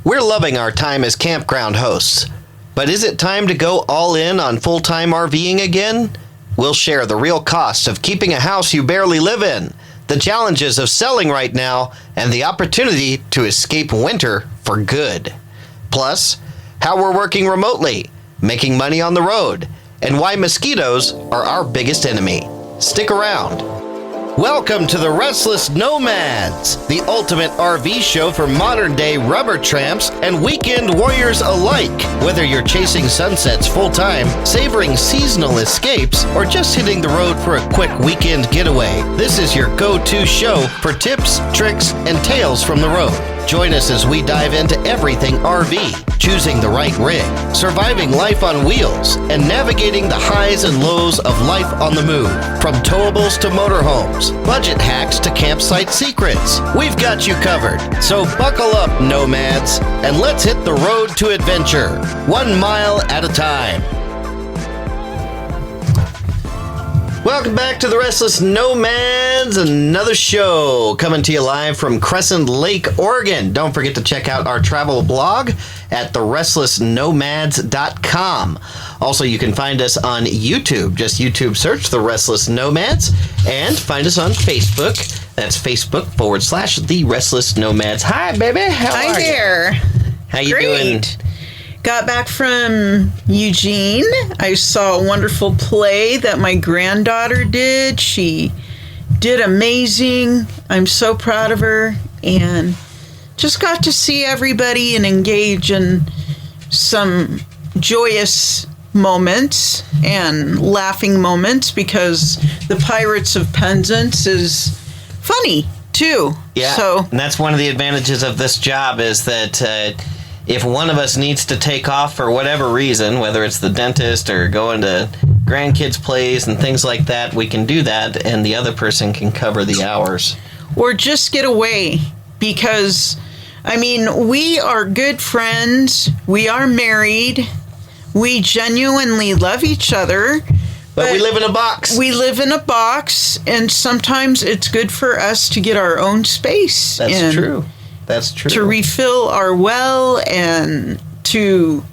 We're loving our time as campground hosts, but is it time to go all in on full-time RVing again? We'll share the real costs of keeping a house you barely live in, the challenges of selling right now, and the opportunity to escape winter for good. Plus, how we're working remotely, making money on the road, and why mosquitoes are our biggest enemy. Stick around. Welcome to the Restless Nomads, the ultimate RV show for modern-day rubber tramps and weekend warriors alike. Whether you're chasing sunsets full-time, savoring seasonal escapes, or just hitting the road for a quick weekend getaway, this is your go-to show for tips, tricks, and tales from the road. Join us as we dive into everything RV, choosing the right rig, surviving life on wheels, and navigating the highs and lows of life on the move. From towables to motorhomes, budget hacks to campsite secrets, we've got you covered. So buckle up, nomads, and let's hit the road to adventure, 1 mile at a time. Welcome back to the Restless Nomads, another show coming to you live from Crescent Lake, Oregon. Don't forget to check out our travel blog at therestlessnomads.com. Also, you can find us on YouTube. Just YouTube search The Restless Nomads and find us on Facebook. That's Facebook.com/The Restless Nomads. Hi, baby. How are you? Hi there. How you Great. doing? Got back from Eugene. I saw a wonderful play that my granddaughter did. She did amazing. I'm so proud of her. And just got to see everybody and engage in some joyous moments and laughing moments because the Pirates of Penzance is funny, too. Yeah, So, and that's one of the advantages of this job is that if one of us needs to take off for whatever reason, whether it's the dentist or going to grandkids' plays and things like that, we can do that, and the other person can cover the hours. or just get away because, I mean, we are good friends. We are married. We genuinely love each other. But we live in a box. We live in a box, and sometimes it's good for us to get our own space. That's true. That's true. To refill our well and to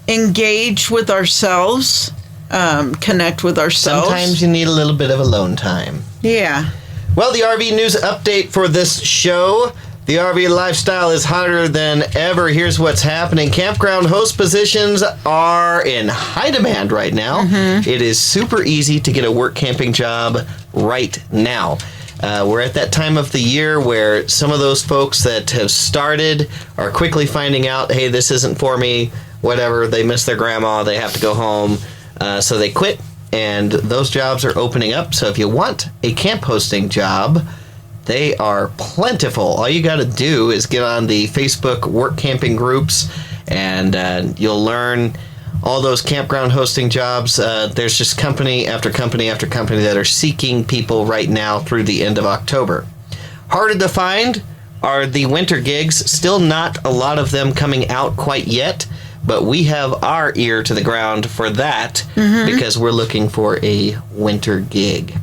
engage with ourselves, connect with ourselves. Sometimes you need a little bit of alone time. Yeah. Well, the RV news update for this show. The RV lifestyle is hotter than ever. Here's what's happening. Campground host positions are in high demand right now. It is super easy to get a work camping job right now. We're at that time of the year where some of those folks that have started are quickly finding out, hey, this isn't for me, whatever. They miss their grandma. They have to go home. So they quit, and those jobs are opening up. So if you want a camp hosting job, they are plentiful. All you got to do is get on the Facebook work camping groups, and you'll learn all those campground hosting jobs. There's just company after company after company that are seeking people right now through the end of October. Harder to find are the winter gigs. Still not a lot of them coming out quite yet, but we have our ear to the ground for that because we're looking for a winter gig.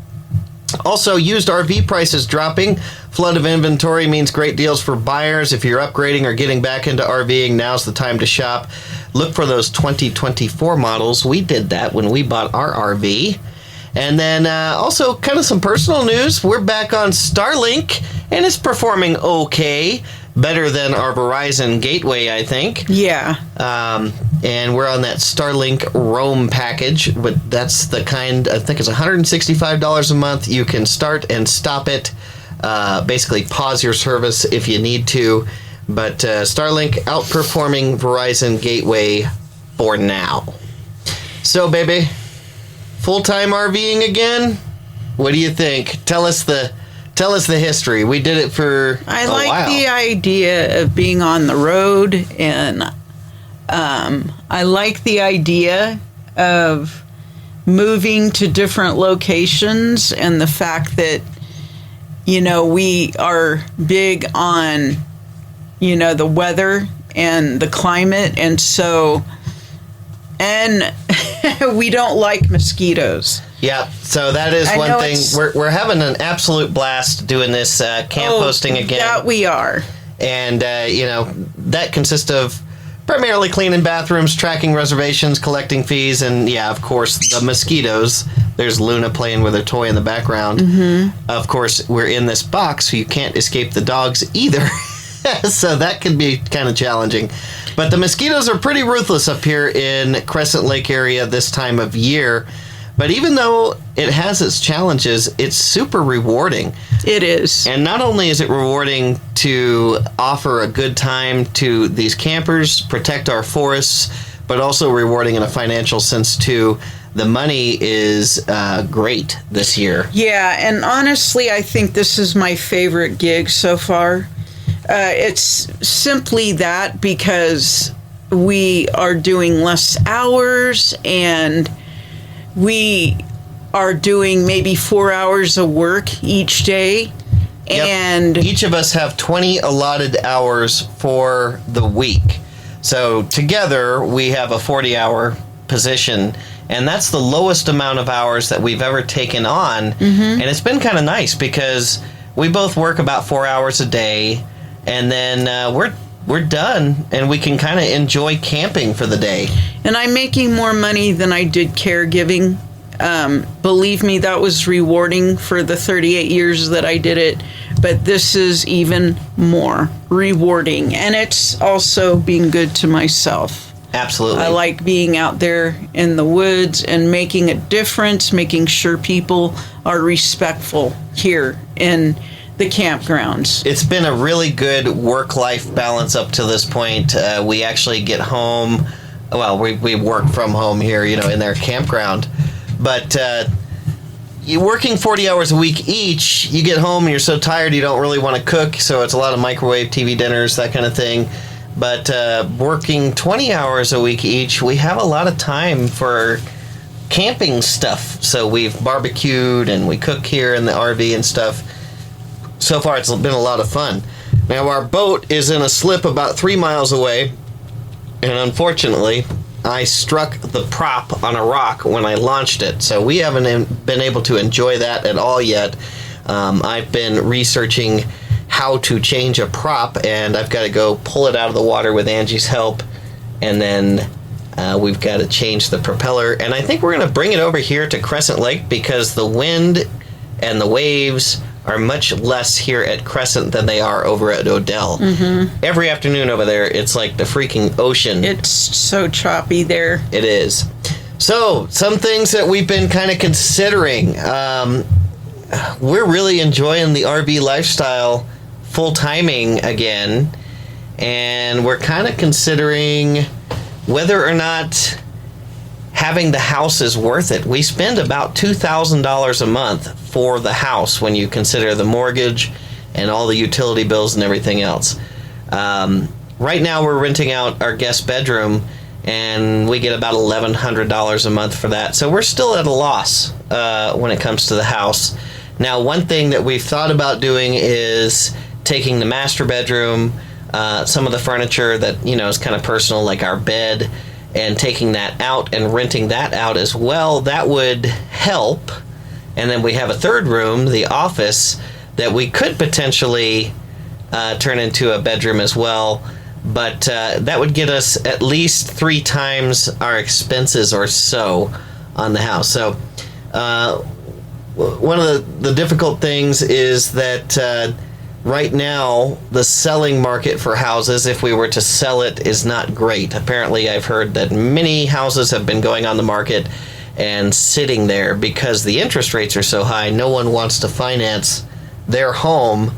Also, used RV prices dropping. Flood of inventory means great deals for buyers. If you're upgrading or getting back into RVing, now's the time to shop. Look for those 2024 models. We did that when we bought our RV. And then also kind of some personal news. We're back on Starlink, and it's performing okay. Better than our Verizon gateway, I think. Yeah. And we're on that Starlink Roam package, but that's the kind, I think it's $165 a month. You can start and stop it, basically pause your service if you need to, but Starlink outperforming Verizon gateway for now. So, baby, full-time RVing again? What do you think? Tell us the history. We did it for I a like while. the idea of being on the road, and I like the idea of moving to different locations, and the fact that, you know, we are big on, you know, the weather and the climate, and so, and we don't like mosquitoes. Yeah, so that is one thing. We're having an absolute blast doing this camp hosting again. That we are. And, that consists of primarily cleaning bathrooms, tracking reservations, collecting fees, and, of course, the mosquitoes. There's Luna playing with her toy in the background. Mm-hmm. Of course, we're in this box, so you can't escape the dogs either. So that can be kind of challenging. But the mosquitoes are pretty ruthless up here in Crescent Lake area this time of year. But even though it has its challenges, it's super rewarding. It is. And not only is it rewarding to offer a good time to these campers, protect our forests, but also rewarding in a financial sense too. The money is great this year. Yeah, and honestly, I think this is my favorite gig so far. It's simply that because we are doing less hours and we are doing maybe 4 hours of work each day. Yep. And each of us have 20 allotted hours for the week. So together we have a 40-hour position, and that's the lowest amount of hours that we've ever taken on. Mm-hmm. And it's been kind of nice because we both work about 4 hours a day, and then we're done, and we can kind of enjoy camping for the day. And I'm making more money than I did caregiving. Believe me, that was rewarding for the 38 years that I did it. But this is even more rewarding. And it's also being good to myself. Absolutely. I like being out there in the woods and making a difference, making sure people are respectful here in the campgrounds. It's been a really good work-life balance up to this point. We actually get home. Well, we work from home here, in their campground. But you're working 40 hours a week each. You get home and you're so tired you don't really want to cook. So it's a lot of microwave TV dinners, that kind of thing. But working 20 hours a week each, we have a lot of time for camping stuff. So we've barbecued and we cook here in the RV and stuff. So far, it's been a lot of fun. Now, our boat is in a slip about 3 miles away. And unfortunately, I struck the prop on a rock when I launched it. So we haven't been able to enjoy that at all yet. I've been researching how to change a prop, and I've got to go pull it out of the water with Angie's help. And then we've got to change the propeller. And I think we're going to bring it over here to Crescent Lake because the wind and the waves are much less here at Crescent than they are over at Odell. Mm-hmm. Every afternoon over there, it's like the freaking ocean. It's so choppy there. It is. So, some things that we've been kind of considering. We're really enjoying the RV lifestyle full-timing again, and we're kind of considering whether or not having the house is worth it. We spend about $2,000 a month for the house when you consider the mortgage and all the utility bills and everything else. Right now we're renting out our guest bedroom, and we get about $1,100 a month for that. So we're still at a loss when it comes to the house. Now, one thing that we've thought about doing is taking the master bedroom, some of the furniture that is kind of personal, like our bed, and taking that out and renting that out as well. That would help. And then we have a third room, the office, that we could potentially turn into a bedroom as well. But that would get us at least 3 times our expenses or so on the house. So one of the difficult things is that right now, the selling market for houses, if we were to sell it, is not great. Apparently, I've heard that many houses have been going on the market and sitting there because the interest rates are so high. No one wants to finance their home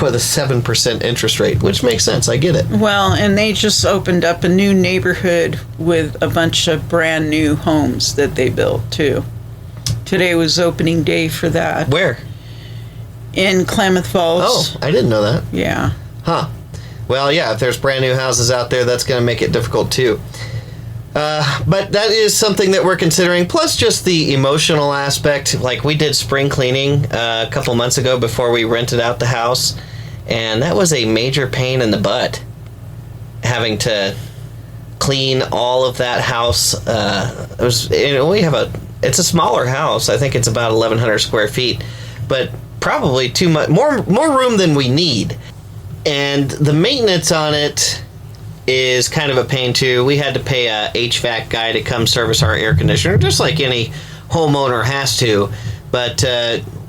with a 7% interest rate, which makes sense. I get it. Well, and they just opened up a new neighborhood with a bunch of brand new homes that they built, too. Today was opening day for that. Where? In Klamath Falls. Oh, I didn't know that. Yeah. Huh. Well, yeah, if there's brand new houses out there, that's going to make it difficult, too. But that is something that we're considering, plus just the emotional aspect. Like, we did spring cleaning a couple months ago before we rented out the house, and that was a major pain in the butt, having to clean all of that house. It's a smaller house. I think it's about 1,100 square feet, but probably too much, more room than we need. And the maintenance on it is kind of a pain too. We had to pay a HVAC guy to come service our air conditioner, just like any homeowner has to. But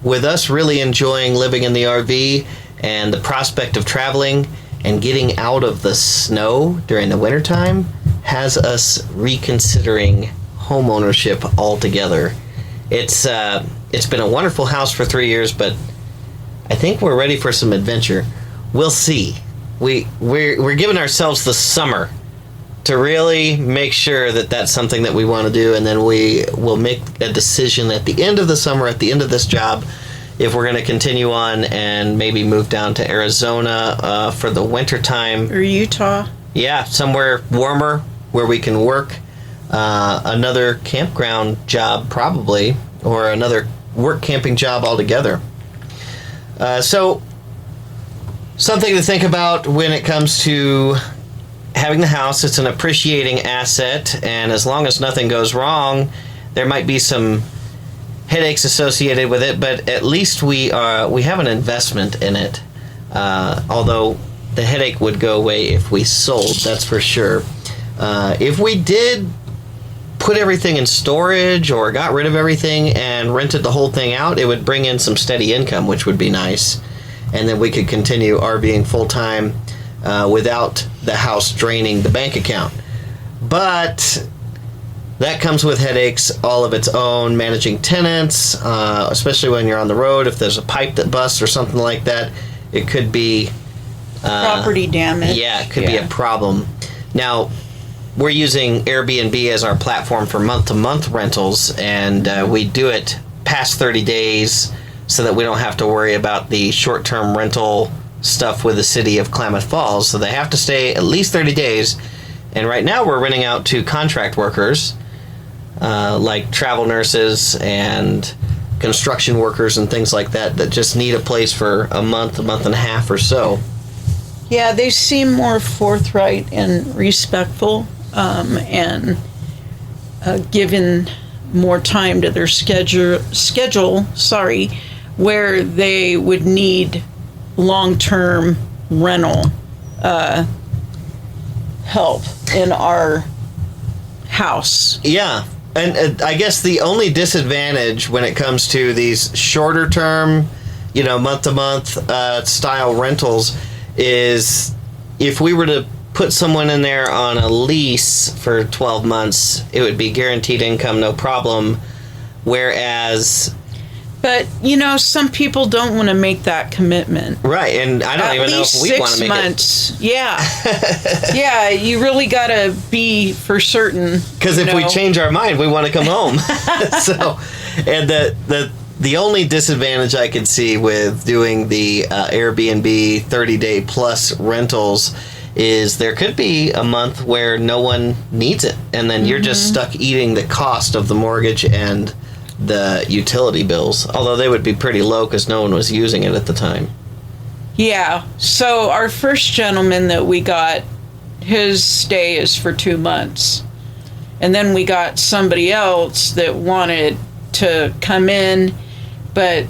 with us really enjoying living in the RV and the prospect of traveling and getting out of the snow during the wintertime has us reconsidering home ownership altogether. It's been a wonderful house for 3 years, but I think we're ready for some adventure. We'll see. We're giving ourselves the summer to really make sure that that's something that we want to do, and then we will make a decision at the end of the summer, at the end of this job, if we're going to continue on and maybe move down to Arizona for the winter time. Or Utah. Yeah, somewhere warmer where we can work. Another campground job probably, or another work camping job altogether. So something to think about when it comes to having the house. It's an appreciating asset, and as long as nothing goes wrong, there might be some headaches associated with it, but at least we have an investment in it. Although the headache would go away if we sold, that's for sure. If we did put everything in storage or got rid of everything and rented the whole thing out, it would bring in some steady income, which would be nice. And then we could continue RVing full-time without the house draining the bank account. But that comes with headaches all of its own, managing tenants, especially when you're on the road. If there's a pipe that busts or something like that, it could be... property damage. Yeah, it could be a problem. Now, we're using Airbnb as our platform for month-to-month rentals, and we do it past 30 days so that we don't have to worry about the short-term rental stuff with the city of Klamath Falls. So they have to stay at least 30 days. And right now we're renting out to contract workers, like travel nurses and construction workers and things like that, that just need a place for a month and a half or so. Yeah, they seem more forthright and respectful, and given more time to their schedule, where they would need long-term rental help in our house. Yeah, and I guess the only disadvantage when it comes to these shorter term, month-to-month style rentals is if we were to put someone in there on a lease for 12 months, it would be guaranteed income, no problem. Whereas... But, some people don't want to make that commitment. Right, and I don't even know if we want to make it. At least 6 months, yeah. Yeah, you really got to be for certain. Because if we change our mind, we want to come home. So, and the only disadvantage I could see with doing the Airbnb 30-day plus rentals is there could be a month where no one needs it, and then you're just stuck eating the cost of the mortgage and the utility bills, although they would be pretty low because no one was using it at the time. Yeah, so our first gentleman that we got, his stay is for 2 months. And then we got somebody else that wanted to come in, but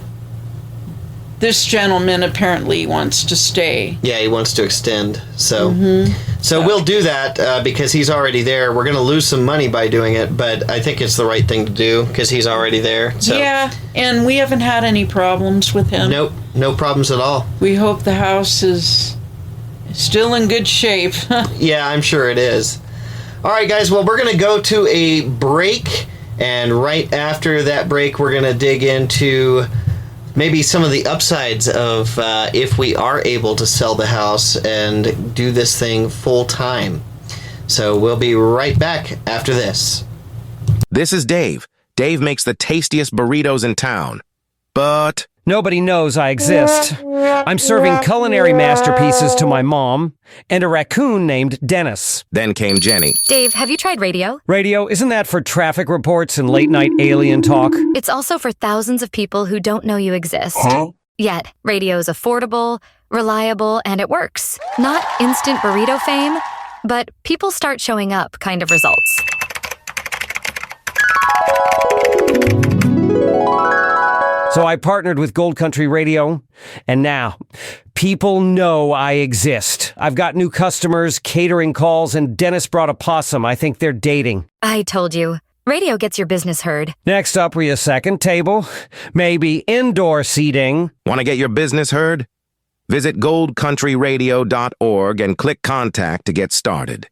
this gentleman apparently wants to stay. Yeah, he wants to extend. So we'll do that because he's already there. We're going to lose some money by doing it, but I think it's the right thing to do because he's already there. So. Yeah, and we haven't had any problems with him. Nope, no problems at all. We hope the house is still in good shape. Yeah, I'm sure it is. All right, guys, well, we're going to go to a break, and right after that break, we're going to dig into maybe some of the upsides of if we are able to sell the house and do this thing full time. So we'll be right back after this. This is Dave. Dave makes the tastiest burritos in town. But nobody knows I exist. I'm serving culinary masterpieces to my mom and a raccoon named Dennis. Then came Jenny. Dave, have you tried radio? Radio, isn't that for traffic reports and late-night alien talk? It's also for thousands of people who don't know you exist. Huh? Yet, radio is affordable, reliable, and it works. Not instant burrito fame, but people start showing up kind of results. So I partnered with Gold Country Radio, and now People know I exist. I've got new customers, catering calls, and Dennis brought a possum. I think they're dating. I told you. Radio gets your business heard. Next up, we a second table. Maybe indoor seating. Want to get your business heard? Visit goldcountryradio.org and click Contact to get started.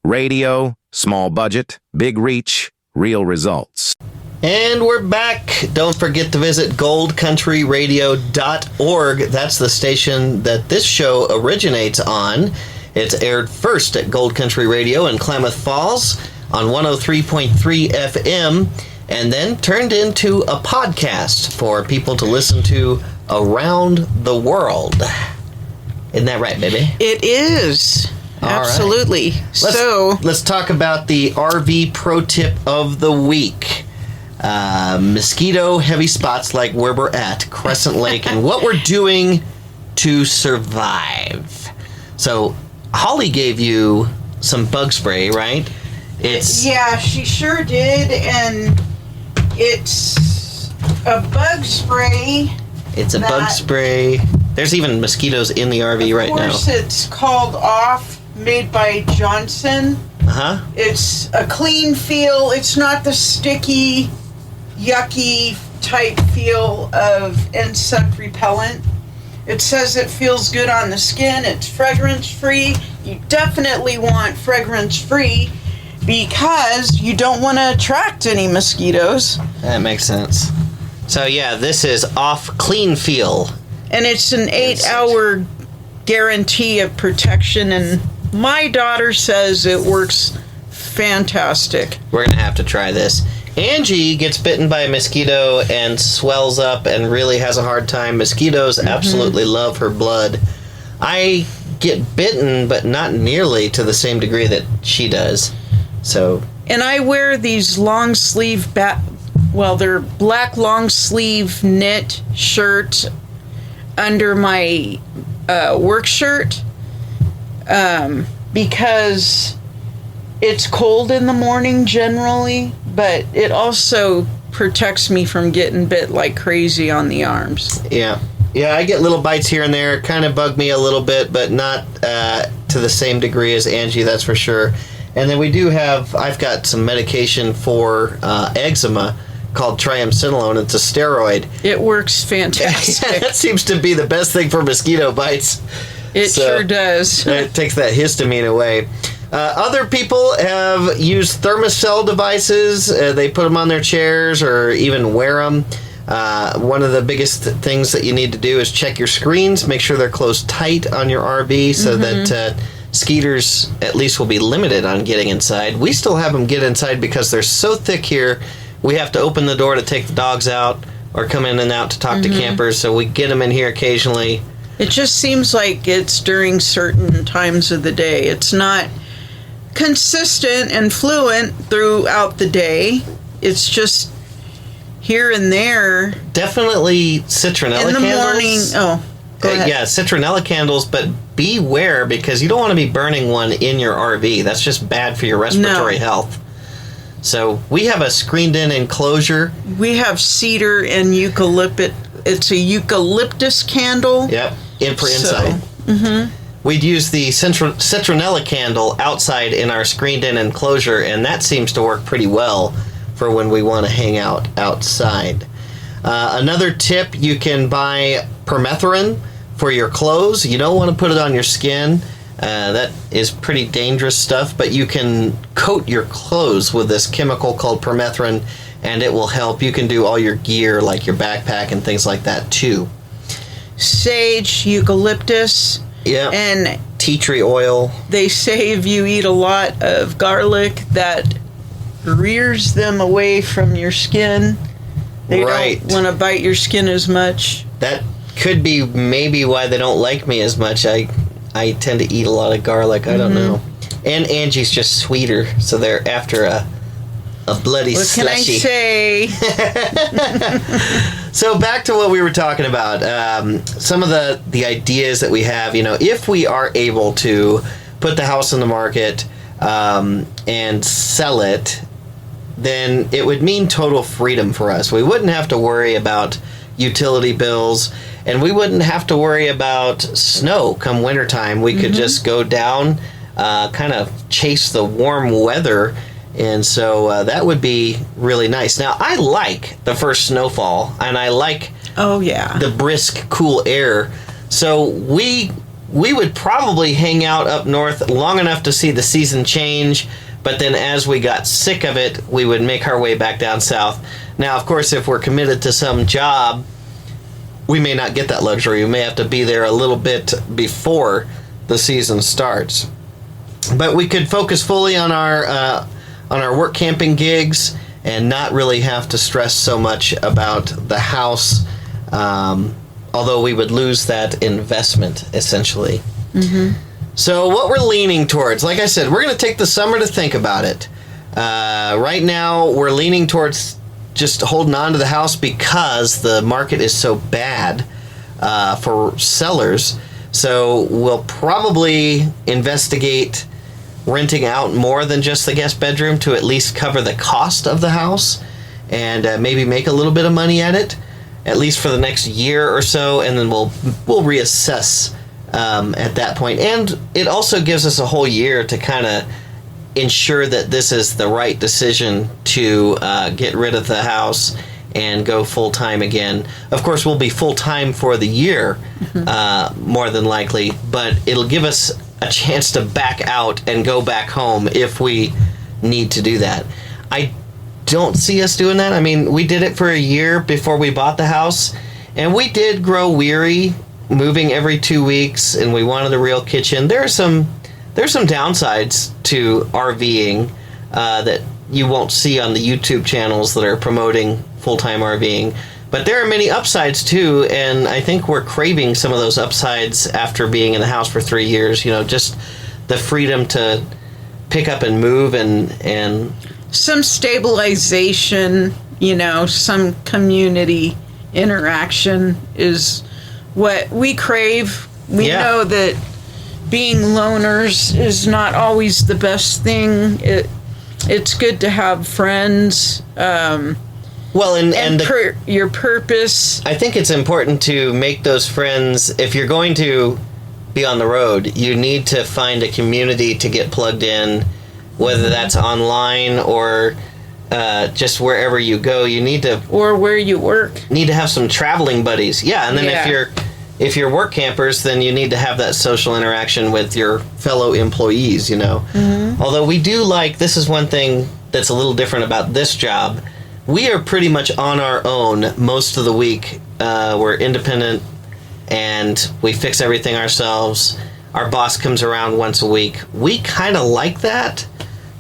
Radio, small budget, big reach, real results. And we're back. Don't forget to visit goldcountryradio.org. That's the station that this show originates on. It's aired first at Gold Country Radio in Klamath Falls on 103.3 FM, and then turned into a podcast for people to listen to around the world. Isn't that right, baby? It is. All Absolutely. Right. Let's talk about the RV pro tip of the week. Mosquito heavy spots like where we're at, Crescent Lake, and what we're doing to survive. So, Holly gave you some bug spray, right? Yeah, she sure did, and it's a bug spray. It's a bug spray. There's even mosquitoes in the RV right now. Of course, it's called Off, made by Johnson. Uh-huh. It's a clean feel. It's not the sticky, yucky type feel of insect repellent. It says it feels good on the skin. It's fragrance-free. You definitely want fragrance-free because you don't want to attract any mosquitoes. That makes sense. So yeah, this is Off Clean Feel. And it's an 8-hour guarantee of protection, and my daughter says it works fantastic. We're going to have to try this. Angie gets bitten by a mosquito and swells up and really has a hard time. Mosquitoes absolutely love her blood. I get bitten, but not nearly to the same degree that she does. So. And I wear these long sleeve they're black long sleeve knit shirts under my work shirt because it's cold in the morning generally, but it also protects me from getting bit like crazy on the arms. Yeah, I get little bites here and there. Kind of bug me a little bit, but not to the same degree as Angie, that's for sure. And then I've got some medication for eczema called triamcinolone. It's a steroid. It works fantastic. That seems to be the best thing for mosquito bites. It sure does. It takes that histamine away. Other people have used thermocell devices. They put them on their chairs or even wear them. One of the biggest things that you need to do is check your screens. Make sure they're closed tight on your RV so that skeeters at least will be limited on getting inside. We still have them get inside because they're so thick here. We have to open the door to take the dogs out or come in and out to talk to campers, so we get them in here occasionally. It just seems like it's during certain times of the day. It's not consistent and fluent throughout the day. It's just here and there. Definitely citronella candles. In the morning. Oh, go ahead. Yeah, citronella candles, but beware because you don't want to be burning one in your RV. That's just bad for your respiratory health. So we have a screened-in enclosure. We have cedar and eucalyptus. It's a eucalyptus candle. Yep, for inside. We'd use the citronella candle outside in our screened-in enclosure, and that seems to work pretty well for when we want to hang out outside. Another tip, you can buy permethrin for your clothes. You don't want to put it on your skin. That is pretty dangerous stuff, but you can coat your clothes with this chemical called permethrin, and it will help. You can do all your gear, like your backpack and things like that, too. Sage, eucalyptus, and tea tree oil. They say if you eat a lot of garlic, that rears them away from your skin. They don't want to bite your skin as much. That could be maybe why they don't like me as much. I tend to eat a lot of garlic. I don't know. And Angie's just sweeter, so they're after a bloody slushy. What can I say? So back to what we were talking about. Some of the ideas that we have, if we are able to put the house on the market and sell it, then it would mean total freedom for us. We wouldn't have to worry about utility bills. and we wouldn't have to worry about snow come wintertime. We could just go down, kind of chase the warm weather, and so that would be really nice. Now, I like the first snowfall, and I like the brisk, cool air. So we would probably hang out up north long enough to see the season change, but then as we got sick of it, we would make our way back down south. Now, of course, if we're committed to some job, we may not get that luxury. We may have to be there a little bit before the season starts. But we could focus fully on our work camping gigs and not really have to stress so much about the house, although we would lose that investment, essentially. So what we're leaning towards, like I said, we're going to take the summer to think about it. Right now, we're leaning towards just holding on to the house because the market is so bad for sellers. So we'll probably investigate renting out more than just the guest bedroom to at least cover the cost of the house and maybe make a little bit of money at it, at least for the next year or so, and then we'll reassess at that point. And it also gives us a whole year to kind of ensure that this is the right decision to get rid of the house and go full-time again. Of course, we'll be full-time for the year, more than likely, but it'll give us a chance to back out and go back home if we need to do that. I don't see us doing that. I mean, we did it for a year before we bought the house, and we did grow weary moving every 2 weeks, and we wanted a real kitchen. There's some downsides to RVing that you won't see on the YouTube channels that are promoting full-time RVing. But there are many upsides too, and I think we're craving some of those upsides after being in the house for 3 years. You know, just the freedom to pick up and move and some stabilization, you know, some community interaction is what we crave. We know that being loners is not always the best thing. It's good to have friends. Well, and your purpose. I think it's important to make those friends. If you're going to be on the road, you need to find a community to get plugged in, whether that's online or just wherever you go. You need to, or where you work. Need to have some traveling buddies. Yeah, and then if you're work campers, then you need to have that social interaction with your fellow employees. You know, although we do like, this is one thing that's a little different about this job. We are pretty much on our own most of the week. We're independent, and we fix everything ourselves. Our boss comes around once a week. We kind of like that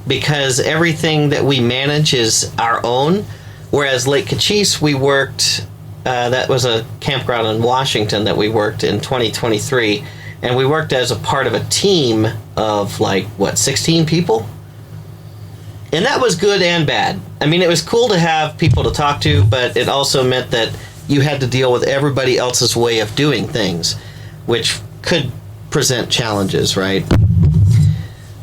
because everything that we manage is our own. Whereas Lake Cochise, we worked, that was a campground in Washington that we worked in 2023, and we worked as a part of a team of 16 people? And that was good and bad. I mean, it was cool to have people to talk to, but it also meant that you had to deal with everybody else's way of doing things, which could present challenges, right?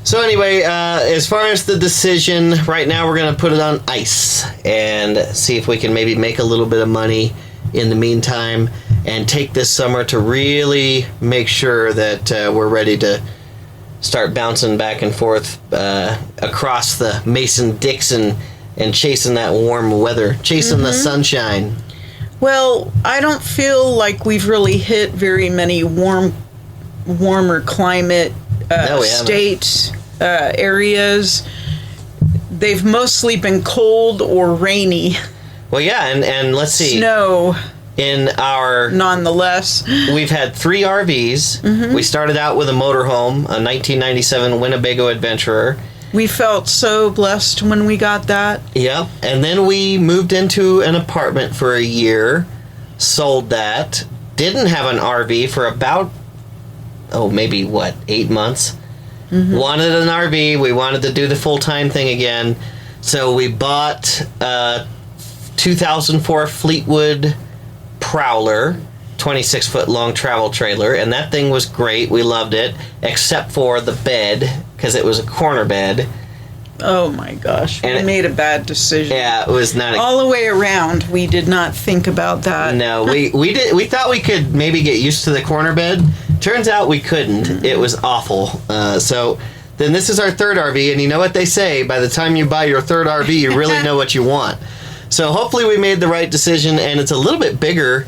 So anyway, as far as the decision, right now we're going to put it on ice and see if we can maybe make a little bit of money in the meantime and take this summer to really make sure that we're ready to start bouncing back and forth across the Mason-Dixon and chasing that warm weather, chasing the sunshine. Well, I don't feel like we've really hit very many warmer climate states, areas. They've mostly been cold or rainy. Well, yeah, and let's see. Snow. Nonetheless, we've had 3 RVs. We started out with a motorhome, a 1997 Winnebago Adventurer. We felt so blessed when we got that. Yep. And then we moved into an apartment for a year, sold that, didn't have an RV for about, maybe 8 months. Wanted an RV. We wanted to do the full-time thing again. So we bought a 2004 Fleetwood Prowler, 26-foot long travel trailer, and that thing was great. We loved it, except for the bed, because it was a corner bed, Oh my gosh, we made a bad decision. Yeah, it was not all the way around. We did not think about that. No, we thought we could maybe get used to the corner bed. Turns out we couldn't. It was awful. So then this is our third RV, and you know what they say, by the time you buy your third RV, you really know what you want. So hopefully we made the right decision, and it's a little bit bigger,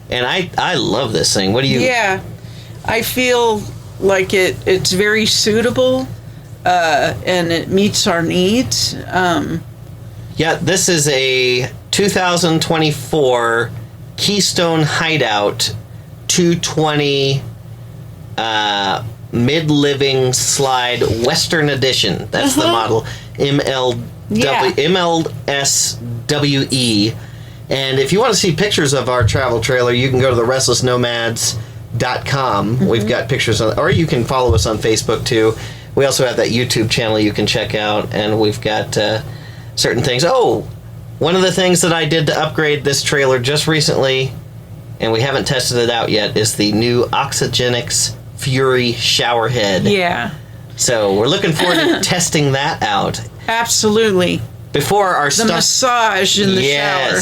and I love this thing. What do you... Yeah, I feel like it's very suitable, and it meets our needs. Yeah, this is a 2024 Keystone Hideout 220 mid-living slide Western Edition. That's the model. MLSWE. And if you want to see pictures of our travel trailer, you can go to the RestlessNomads.com. We've got pictures on, or you can follow us on Facebook too. We also have that YouTube channel you can check out, and we've got certain things. Oh, one of the things that I did to upgrade this trailer just recently, and we haven't tested it out yet, is the new Oxygenics Fury showerhead. Yeah. So we're looking forward to testing that out. Absolutely. Before our the massage in the shower.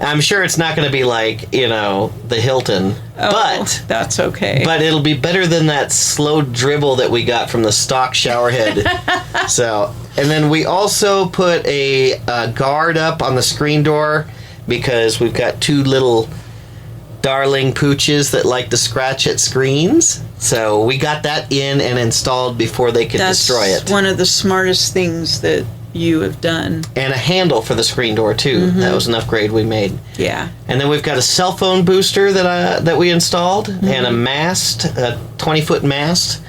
I'm sure it's not going to be like, the Hilton. But that's okay. But it'll be better than that slow dribble that we got from the stock showerhead. So, and then we also put a guard up on the screen door because we've got two little darling pooches that like to scratch at screens. So we got that in and installed before they could destroy it. That's one of the smartest things that you have done. And a handle for the screen door too. That was an upgrade we made. Yeah. And then we've got a cell phone booster that we installed, and a mast, a 20-foot mast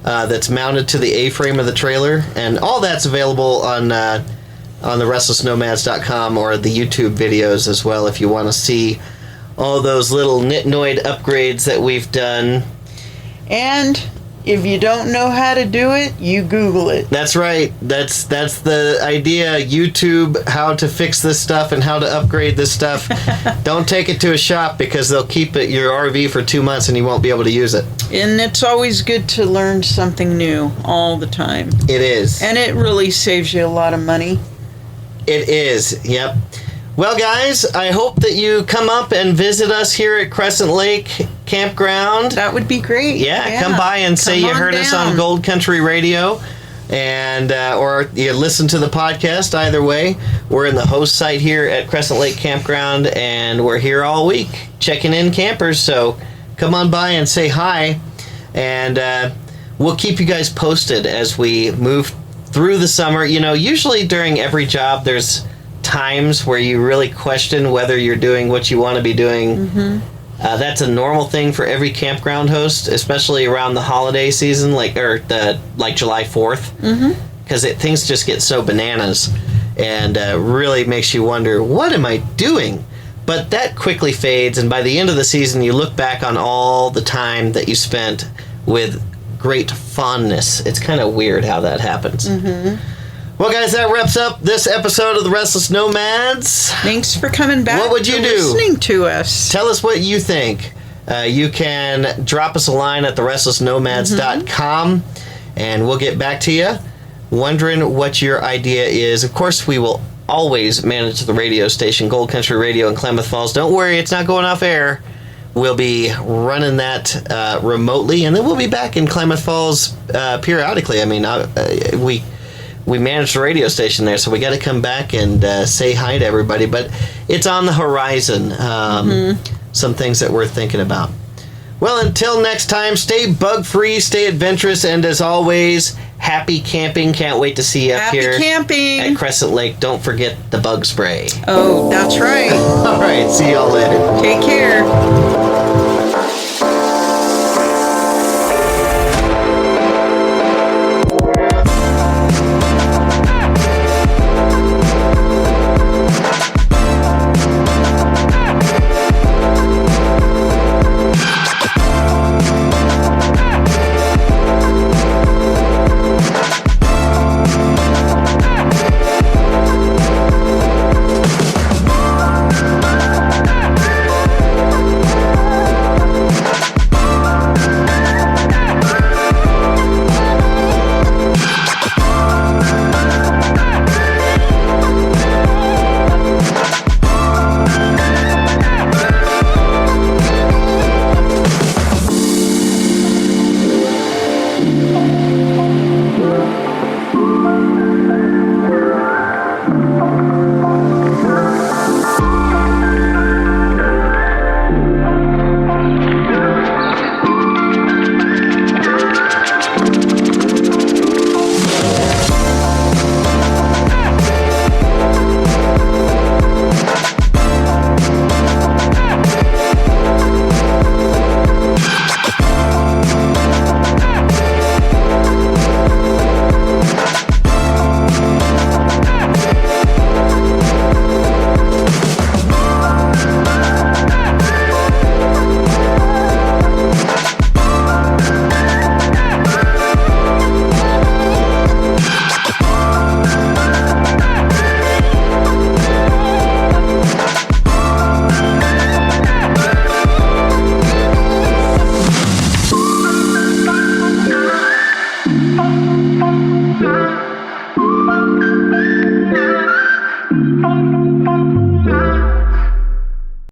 that's mounted to the A-frame of the trailer, and all that's available on the RestlessNomads.com or the YouTube videos as well if you want to see all those little nitnoid upgrades that we've done. And if you don't know how to do it, you Google it. That's right. That's the idea. YouTube, how to fix this stuff and how to upgrade this stuff. Don't take it to a shop because they'll keep it your RV for 2 months and you won't be able to use it. And it's always good to learn something new all the time. It is. And it really saves you a lot of money. It is. Yep. Well, guys, I hope that you come up and visit us here at Crescent Lake Campground. That would be great. Yeah, come by and say you heard us on Gold Country Radio, and or you listen to the podcast. Either way, we're in the host site here at Crescent Lake Campground, and we're here all week checking in campers. So come on by and say hi, and we'll keep you guys posted as we move through the summer. Usually during every job, there's times where you really question whether you're doing what you want to be doing. That's a normal thing for every campground host, especially around the holiday season, like July 4th, because things just get so bananas, and really makes you wonder, what am I doing? But that quickly fades, and by the end of the season, you look back on all the time that you spent with great fondness. It's kind of weird how that happens. Well, guys, that wraps up this episode of the Restless Nomads. Thanks for coming back. What would you do? Listening to us. Tell us what you think. You can drop us a line at therestlessnomads.com, and we'll get back to you, wondering what your idea is. Of course, we will always manage the radio station, Gold Country Radio in Klamath Falls. Don't worry, it's not going off air. We'll be running that remotely, and then we'll be back in Klamath Falls periodically. I mean, we manage the radio station there, so we got to come back and say hi to everybody. But it's on the horizon. Some things that we're thinking about. Well, until next time, stay bug-free, stay adventurous, and as always, happy camping. Can't wait to see you up here camping at Crescent Lake. Don't forget the bug spray. Oh, that's right. All right, see y'all later. Take care.